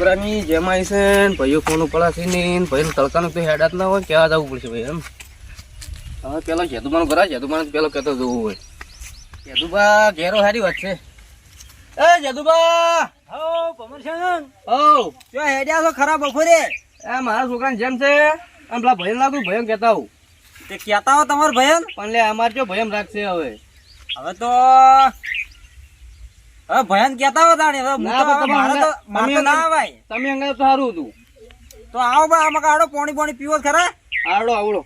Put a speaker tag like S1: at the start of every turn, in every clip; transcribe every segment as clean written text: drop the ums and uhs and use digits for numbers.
S1: છોકરાની જેમ આવી છે ને ભાઈઓ ફોન પડાશે ને ભાઈ તડકાનું તો હેડાત ના હોય કેવા જવું પડશે ભાઈ એમ. હવે પેલો જેદુબાનું ઘર જેદુબાનું પેલો કહેતો જવું હોય. જેદુબા ઘેરો સારી વાત છે. એ જેદુબા
S2: હો ભમરશન
S1: ઓ
S2: જો હેડ્યા છો ખરા બપોરે
S1: એ મારા છોકરાની જેમ છે આમ પેલા ભયન લાગુ ભયન કહેતા હું
S2: તે કહેતા હો તમાર ભયન
S1: પણ લે અમારે જો ભયમ રાખશે હવે.
S2: હવે તો હવે ભયન કહેતા હો તાણી હવે
S1: ના, પણ
S2: મારે તો મારે તો ના આવાય
S1: તમે અંગા તો સારું હતું.
S2: તો આવો બા આમાં કાઢો પાણી પીવો ખરા
S1: આવડો આવડો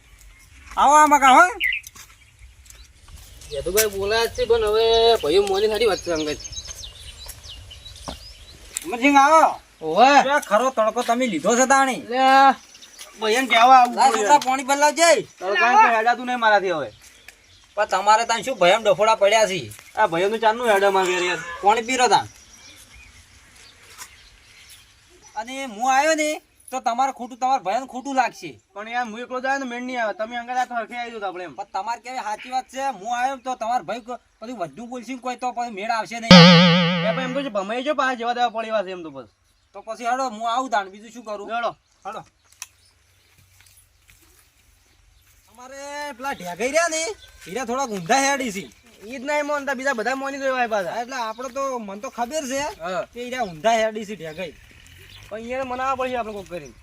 S2: આવો આમાં કાઢો
S1: જેદુભાઈ બોલાય જ છે પણ હવે ભાઈઓ મોની સારી વાત છે અંગત.
S2: અમરસિંહ આવો
S1: ઓવે
S2: જો ખરો તડકો તમે લીધો છે તાણી
S1: લે ભયન કેવા આવું
S2: લા છોકરા પાણી બદલાવ જાય
S1: તડકા તો હેડાતું નહીં મારાથી હવે.
S2: પણ તમારે ત્યાં શું ભયમ ડફોડા પડ્યા છે
S1: આ ભાઈઓનું ચાંદનું હેડા માંગે યાર.
S2: પાણી પીરો તા અને હું આવ્યો ને તો તમારે ખોટું તમારે ભયન ખોટું લાગશે
S1: પણ યાર હું એકલો જાય ને મેળ નહીં આવે. તમે અંગત આ તો હરખે આવી દો આપણે એમ.
S2: પણ તમારે કેવી સાચી વાત છે હું આવ્યો તો તમારે ભાઈ બધું વધુ બોલશે કોઈ તો પછી મેળ આવશે નહીં
S1: એ પણ એમ તો છે ભમાઈ જો પાછા જેવા દેવા પડી વાસે એમ તો બસ.
S2: તો પછી હડો હું આવું તાણ બીજું શું કરું
S1: ચલો
S2: હડો અમારે પેલા ઢેગાઈ રહ્યા ને હીરા થોડા ઊંધા હેડી છે
S1: ઈ જ નહીં મોનતા બીજા બધા મોની જોવા પાછા.
S2: એટલે આપણે તો મને તો ખબર છે
S1: હા
S2: કે હીરા ઊંધા હેડી છે ઢેગાઈ
S1: પણ અહીંયા મનાવવા પડશે આપણે કોક કરીને.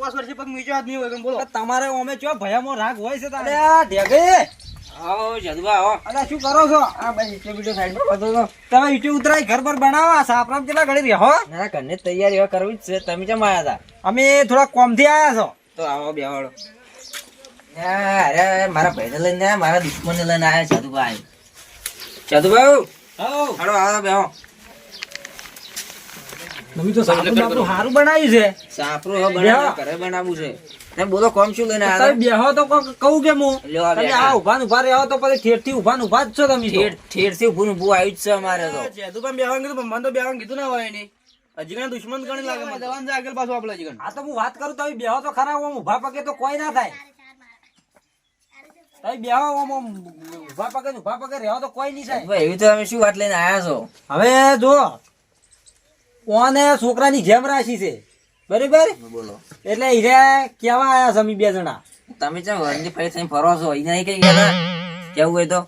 S1: પાંચ વર્ષથી પગ મીચો હાથ નહીં હોય કેમ બોલો.
S2: તમારે અમે ચો ભયામાં રાગ હોય છે તારે આ ઢેગાઈ
S1: આવો જદુબા આવો.
S2: અલા શું કરો છો
S1: આ ભાઈ ઈટો બીટો સાઈડમાં પતો તો.
S2: તમે ઈટુ ઉતરાઈ ઘર પર બનાવવા સાપરામ કેટલા ઘડી રહો
S1: ના ઘરને તૈયારી હવે કરવી જ છે. તમે કેમ આવ્યા હતા?
S2: અમે થોડા કોમથી આયા છો
S1: તો આવો બેવાડો. અરે મારા ભાઈને લઈને આવ્યા મારા દુશ્મનને લઈને આવ્યા જદુભાઈ. જદુભાઈ
S2: હો
S1: હાલો આવો બેહો.
S2: તમે તો સાપરું સારું બનાવ્યું છે
S1: સાપરું હવે બનાવવું ઘરે બનાવવું છે. તમે બોલો કોમ શું લઈને આવ્યા
S2: તમે બેહો તો કહું કે હું
S1: લ્યો આ
S2: તમે
S1: બેઠા.
S2: આ ઉભા ને ઉભા રહો તો પછી ઠેઠથી ઉભા ને ઉભા જ છો તમે તો.
S1: ઠેરથી ઊભું ને ઊભું આવ્યું જ છે અમારે તો. જદુભાઈ બેહવાનું કીધું પણ મને તો બેહવાનું કીધું ના હોય નહીં. હજી દુશ્મન ગણી લાગે મને. જવાન છે આગળ પાછું આપણે હજી.
S2: આ તો હું વાત કરું તમે બેહો તો ખરા ઓમ ઉભા પગે તો કોઈ ના થાય તમે બેહો ઓમ ઉભા પગે ને ઉભા પગે રહો તો કોઈ નહીં થાય
S1: એવી તો તમે શું વાત લઈને આવ્યા છો?
S2: હવે જો ઓને છોકરાની જેમ રાશી છે બરાબર
S1: બોલો
S2: એટલે હીરે કેવા આયા છે અમે બે જણા
S1: તમે ચમ ઘરની ફરી થઈને ફરો છો? અહીં નહીં કઈ ગયા કેવું હોય તો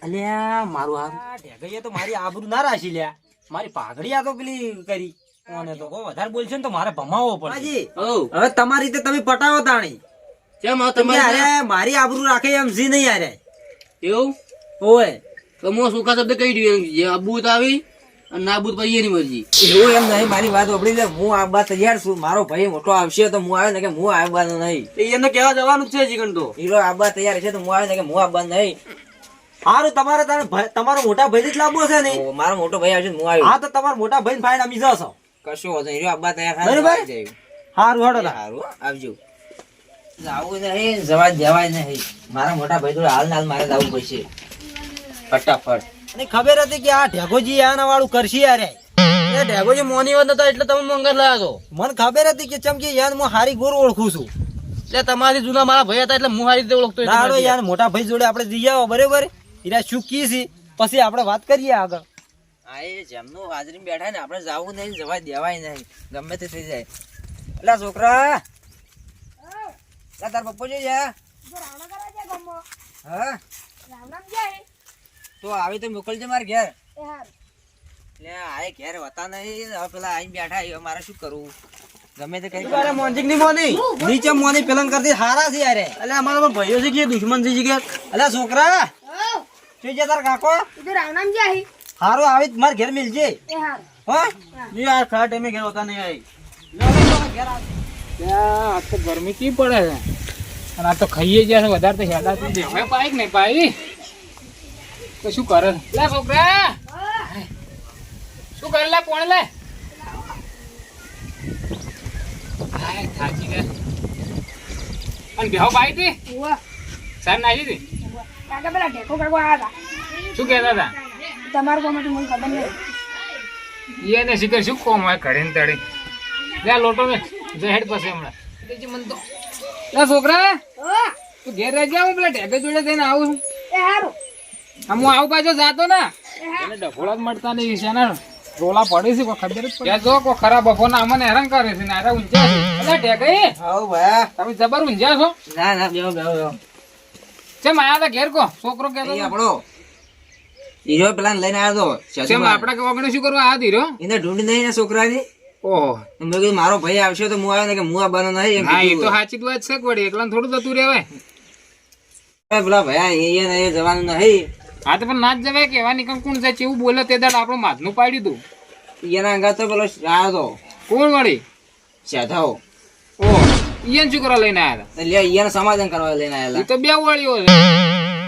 S2: અલ્યા મારું હારું ઢેગઈએ તો મારી આબરૂ ના રાશી લ્યા મારી પાઘડી આ તો પેલી કરી ઓને તો કોઈ વધારે બોલશે ને તો મારે ભમાવવો પડે હવે તમારી રીતે તમે પટાવો તાણી
S1: કેમ
S2: અરે મારી આબરૂ રાખે એમ જી નહીં યાર
S1: એવું
S2: ઓય
S1: તો હું સુખા શબ્દ કહી દઉં જે અબૂત આવી અને ના અબૂત પછી એની મરજી.
S2: એવું એમ નહીં મારી વાત સાંભળી લે હું આવવા તૈયાર છું મારો ભાઈ મોટો આવશે તો હું આવે ને કે હું આવવાનો નહીં
S1: એને કેવા જવાનું જ છે જીગન તો.
S2: હીરો આવવા તૈયાર છે તો હું આવે ને કે હું આવવાનો નહીં સારું તમારે તમારો મોટા ભાઈ જ લાવવો છે ને
S1: મારો મોટો ભાઈ આવશે હું આવ્યો.
S2: હા તો તમારા મોટા ભાઈ ફાઈન અમી જશો
S1: કશું હોતો હીરો અબ્બા તૈયાર
S2: બરાબર? સારું હડો
S1: સારું આવજો. આવું નહીં જવા દેવાય નહીં. મારા મોટા ભાઈ જોડે હાલ ને હાલ મારે જવું પડશે ફટાફટ.
S2: અને ખબર હતી કે આ ઢેગોજી આના વાળું કરશે યાર
S1: એ ઢેગોજી મોની વાત નતા એટલે તમે મંગળ લાયા છો.
S2: મને ખબર હતી કે ચમકી યાર હું હારી ગોર ઓળખું છું
S1: એટલે તમારી જૂના મારા ભાઈ હતા એટલે હું સારી રીતે ઓળખતો હતો.
S2: નાડો યાર મોટા ભાઈ જોડે આપણે જઈ આવો બરાબર હીરા શું કી છે પછી આપણે વાત કરીએ આગળ
S1: હા એ જેમનું હાજરી બેઠા ને આપણે જવું નહીં જવા દેવાય નહીં ગમે તે થઈ જાય. એટલે છોકરા તાર પપ્પો જોઈ જા. હા તો આવી તો મોકલજે મારે ઘેર. એટલે આ ઘેર હોતા નહીં હવે પેલા આઈને બેઠા હવે મારે શું કરવું ગમે તે કઈ.
S2: મોનજીક ની મોની નીચે મોની પેલન કરતી હારા છે યાર
S1: એટલે અમારા ભાઈઓ છે કે દુશ્મન છે કે
S2: અલ્યા છોકરા જોઈ જા તાર કાકો હારું આવી માર ઘેર મિલજે હા
S1: જી આ ખરા ટાઈમે ઘેર હોતા નહીં આવી.
S3: આ તો ગરમી કેવી પડે છે અને આ તો ખાઈએ જ્યાં છે વધારે તો હેડાતું દેખાય પાઈ કે નહીં પાઈ તો શું કરે લે છોકરા શું કરે લે કોણ લે થાકી ગયા અને બેહો પાઈ હતી સાહેબ નાખી હતી શું કહેતા હતા
S4: તમારું કોમ હતું મને ખબર નહીં
S3: એને શીખર શું કોમ હોય ઘરે ને તળે લે લોટો ને હેડ પાસે હમણાં મને તો લે છોકરા તું ઘેર રહી જા હું પેલા ઢેકે જોડે થઈને આવું છું
S4: એ હારું
S3: હું આવું પાછો જાતો ને એને ડફોળા જ મળતા નહીં છે ને રોલા પડે છે કોઈ ખબર જ પડે જો કોઈ ખરાબ બફોના અમને હેરાન કરે છે ને આરા ઊંઝા છે એટલે ઢેકઈ
S2: આવો ભાઈ
S3: તમે જબર ઊંઝા છો
S2: ના ના બેહો બેહો
S3: ચેમ આયા તા ઘેર કો છોકરો કેતો
S2: એ આપણો હીરો પેલા લઈને આવ્યો તો
S3: ચેમ આપડા કે વગણે શું કરવા આ ધીરો
S2: એને ઢૂંઢ નહીં ને છોકરાની
S3: ઓહો
S2: મેં કીધું મારો ભાઈ આવશે તો હું આવ્યો ને કે હું આ બનો નહીં એમ
S3: હા એ
S2: કીધું.
S3: તો સાચી જ વાત છે વળી એકલા થોડું જતું રહેવાય
S2: પેલા ભાઈ એ જવાનું નહીં
S3: હા તો પણ ના જ જવાય કેવા નીકળ કોણ જાય એવું બોલે તે દાડ આપણું માથનું પાડ્યું તું
S2: એના અંગાત તો પેલો આવ્યો તો
S3: કોણ વળી
S2: સાધાઓ
S3: ઓહો ઈયન શું કરવા લઈને આયા
S2: એટલે એને સમાધાન કરવા લઈને
S3: હતા
S2: આવેલા
S3: એ તો બે વળીઓ છે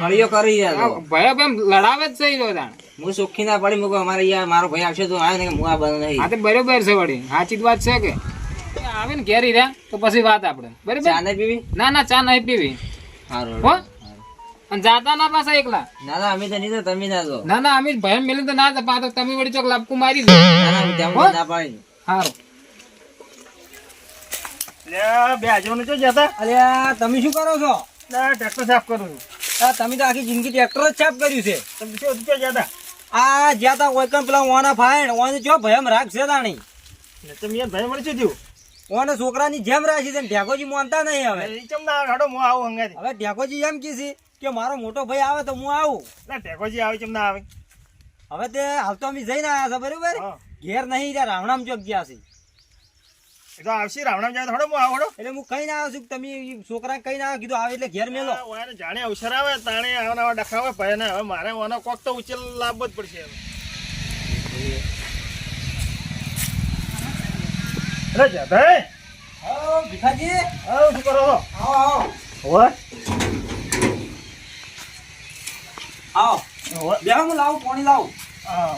S2: ફળીઓ કરી રહ્યા તો
S3: ભય એમ લડાવે જ સહી લો તાણ
S2: હું સુખી ના પડી મૂકું અમારે યાર મારો ભાઈ આવશે તો આવે ને કે હું આ બનો નહીં
S3: હા તો બરોબર છે વળી સાચી જ વાત છે કે આવે ને ઘેરી રહ્યા તો પછી વાત આપણે બરોબર
S2: ચા નહીં પીવી
S3: ના ના ચા નહીં પીવી
S2: સારું
S3: હો અને જાતા ના પાછા એકલા
S2: ના ના અમે તો નહીં તો તમે ના દો
S3: ના ના અમે ભય મેલે તો ના જપા તો તમે વળી ચોક લાપકું મારી દો
S2: ના ના તેમ
S3: હો?
S2: ના પાડી
S3: સારું
S5: બે આજવાનું ચો જતા
S2: અલ્યા તમે શું કરો છો
S5: ટ્રેક્ટર સાફ કરું છું
S2: તમે તો આખી જિંદગી ટ્રેક્ટર જ સાફ કર્યું છે
S5: તમે ચો જતા
S2: આ જ્યાં તા ઓયકન પેલા ઓના ફાઈન ઓને જો ભયમ રાખશે તાણી
S5: તમે યાર ભાઈ મળી શું થયું
S2: ઓને છોકરાની જેમ રાખી છે ઢેકોજી માનતા નહીં હવે
S5: એ ચમ ના હાડો હું આવું હંગાથી
S2: હવે ઢેકોજી એમ કીધી કે મારો મોટો ભાઈ આવે તો હું આવું
S5: ના ટેકોજી આવે ચમ ના આવે
S2: હવે તે હાલ તો અમે જઈને આવ્યા છે બરોબર
S5: હા.
S2: ઘેર નહીં ત્યાં રાવણામ ચોક ગયા છે
S5: એ તો આવશે રાવણામ જાય તો હડો હું આવું હડો
S2: એટલે હું કઈ ના આવ્યો છું કે તમે છોકરા કઈ ના આવ્યો કીધું આવે એટલે ઘેર મેલો
S5: ઓયાને જાણે અવસર આવે તાણે આવા ડખાવે ભાઈ ને હવે મારે ઓનો કોક તો ઉચેલ લાવવો જ પડશે અરે જતા
S2: ભીખાજી
S5: આવો શું કરો છો
S2: આવો આવો
S5: હોય
S2: આવો
S5: હોય
S2: બે હું લાવું પાણી લાવું
S5: હા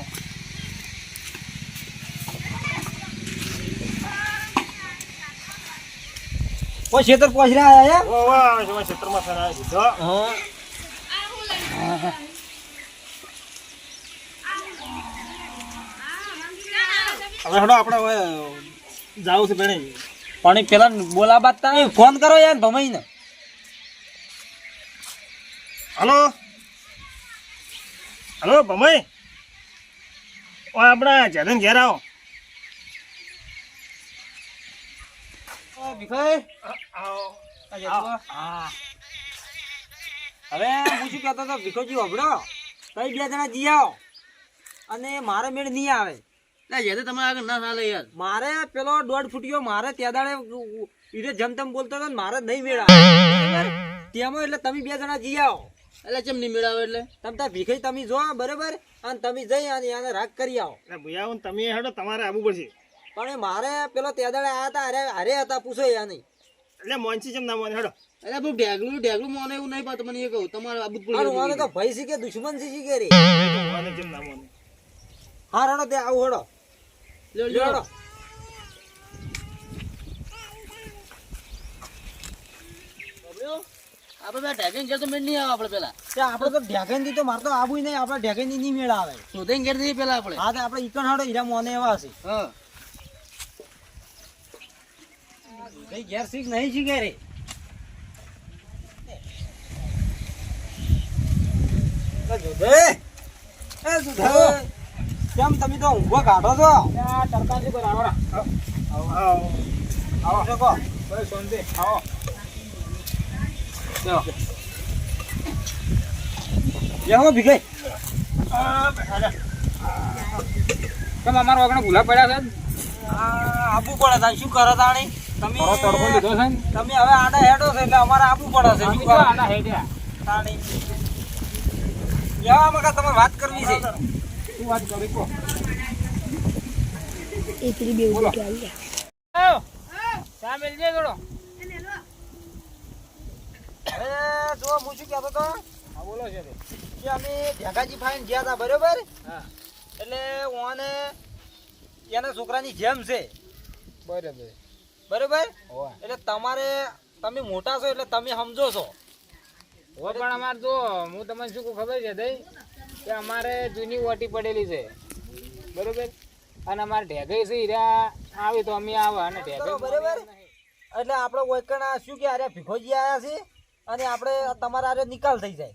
S2: કોઈ ખેતર પહોંચી આયા
S5: ઓ વાહ તમે ક્ષેત્રમાં સર આવી દીધો
S2: હા
S5: હવે હડો આપણે હવે જાવું છે બેણે
S2: પાણી પેલા બોલાબાદ તમે ફોન કરો યાર ભમાઈ ને
S5: હલો હલો ભમાઈ ઓ આપણા જધન ઘેર આવો
S2: ભીખાઈ
S5: આવો
S2: હવે હું શું કહેતો હતો ભીખોજી હોભળો કઈ બે જણા જી આવો અને મારે મેળ નહીં આવે મારે પેલો 1.5 ફૂટિયો મારે ત્યાં દાડે ઈરે જમતમ બોલતો હતો ને મારે નહીં મેળ આવે બરાબર? તેમાં એટલે તમે બે જણા જી આવો
S1: એટલે ચેમ નહીં મેળાવે એટલે
S2: તમે ત્યાં ભીખાઈ તમે જો બરાબર અને તમે જઈ અને આને રાગ કરી આવો
S5: એટલે ભૈયા તમે હેડો તમારે આવવું પડશે
S2: પણ એ મારે પેલો ત્યાં દાડે આયા હતા હારે હતા પૂછો યા નહીં
S5: એટલે મોનસી જેમ ના મોને હેડો
S1: એટલે બહુ ઢેગલું મોને એવું નહીં પાતું મને એ કહું તમારે આ બધું
S2: અને મને તો ભાઈ શીખે દુશ્મન શીખે રે
S5: મોને જેમ ના મોને
S2: હા રડો તે આવું હડો લેડો
S1: આપણે ઢેગન ઘેર તો મેળ નહીં આવે આપણે પેલા
S2: આપણે તો ઢેકેનથી તો મારે તો આવું નહીં આપણે ઢેકેનથી નહીં મેળ આવે
S1: શોધીને ઘેર જઈએ પેલા આપણે
S2: હા તો આપણે ઈકણ હાડો હીરા મોને એવા છે
S1: હા
S2: કઈ ઘેર શીખ નહીં શીખે રે કેમ તમે તો ઊંઘો કાઢો છો
S3: તડકા શું કરે આવરા
S5: આવો
S2: આવો શકો
S3: બસ શાંતિ આવો
S2: જેવો ભીખાઈ
S3: કેમ અમારા વગણે ભૂલા પડ્યા છે
S2: આપવું પડે તાણ શું કરો તાણી
S3: થોડો તડકો લીધો છે ને
S2: તમે હવે આડા હેડો છે એટલે અમારે આપવું પડે છે શું
S3: અમે
S2: કરો
S3: જો આડા હેડ્યા
S2: તાણી એવા મકા તમારે વાત કરવી છે
S3: શું વાત કરી કો
S4: એ પેલી બે ઉભી કે આવી ગયા.
S3: ચા મેલજે થોડો
S2: હવે જો હું શું કહેતો હતો
S3: હા બોલો છે તે.
S2: કે અમે ભેગાજી ફાઈન ગયા હતા બરોબર
S3: હા
S2: એટલે ઓને એના છોકરાની જેમ છે
S3: બરાબર
S2: બરોબર
S3: હોવા
S2: એટલે તમારે તમે મોટા છો એટલે તમે સમજો છો
S3: હો પણ અમારે જો હું તમને શું કહું ખબર છે દઈ કે અમારે જૂની ઓટી પડેલી છે બરોબર અને અમારે ઢેગઈ છે હીરા આવી તો અમે આવા અને ઢેગઈ
S2: બરોબર એટલે આપણે ઓયકણા શું કે અરે ભીખોજી આવ્યા છે અને આપણે તમારા આરે નિકાલ થઈ જાય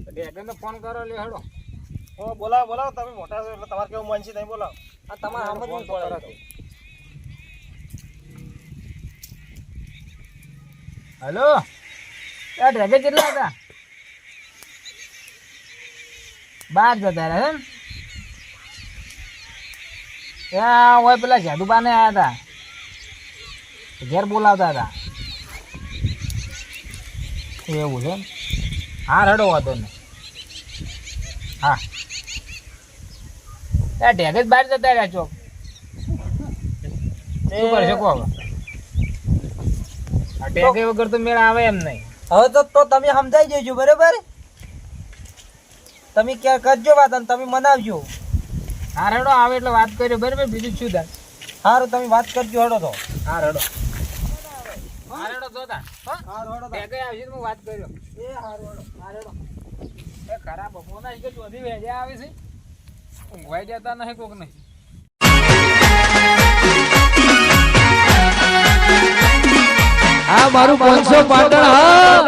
S3: ઢેગઈને ફોન કરો લે હેડો
S5: ઓ બોલાવો બોલાવો, તમે મોટા છો એટલે તમારે કેવું મન છે નહીં બોલાવો.
S2: આ તમારે સમજવું પડે.
S3: હલો આ ડ્રેગન કેટલા હતા? 12 જતા રહ્યા એમ? ત્યાં હોય પેલા જાદુબાને આવ્યા હતા, ઘેર બોલાવતા હતા. એવું છે એમ? હા રડો વાતો ને. હા ત્યાં ઢેગ જ બહાર જતા રહ્યા ચોક. શું કરશે કહો હવે? આ ઢેગે વગર તો મેળ આવે એમ નહીં.
S2: હવે તો તમે સમજાઈ જજો બરાબર. તમે ક્યાં કરજો વાત અને તમે મનાવજો.
S3: હા રડો આવે એટલે વાત કર્યો બરાબર, બીજું શું થાય?
S2: સારું તમે વાત કરજો હડો તો.
S3: હા રડો. હા રડો જોતા.
S2: સારું હડો તો.
S3: ઢેગે આવશે તો હું વાત કર્યો.
S2: એ સારું હડો. હા રડો.
S3: એ ખરાબ બપોરના જ કે બધી વેજ્યા આવે છે, ઊંઘવાઈ જતા નહીં કોક નહીં.
S6: આ મારું 500 પાટણ હા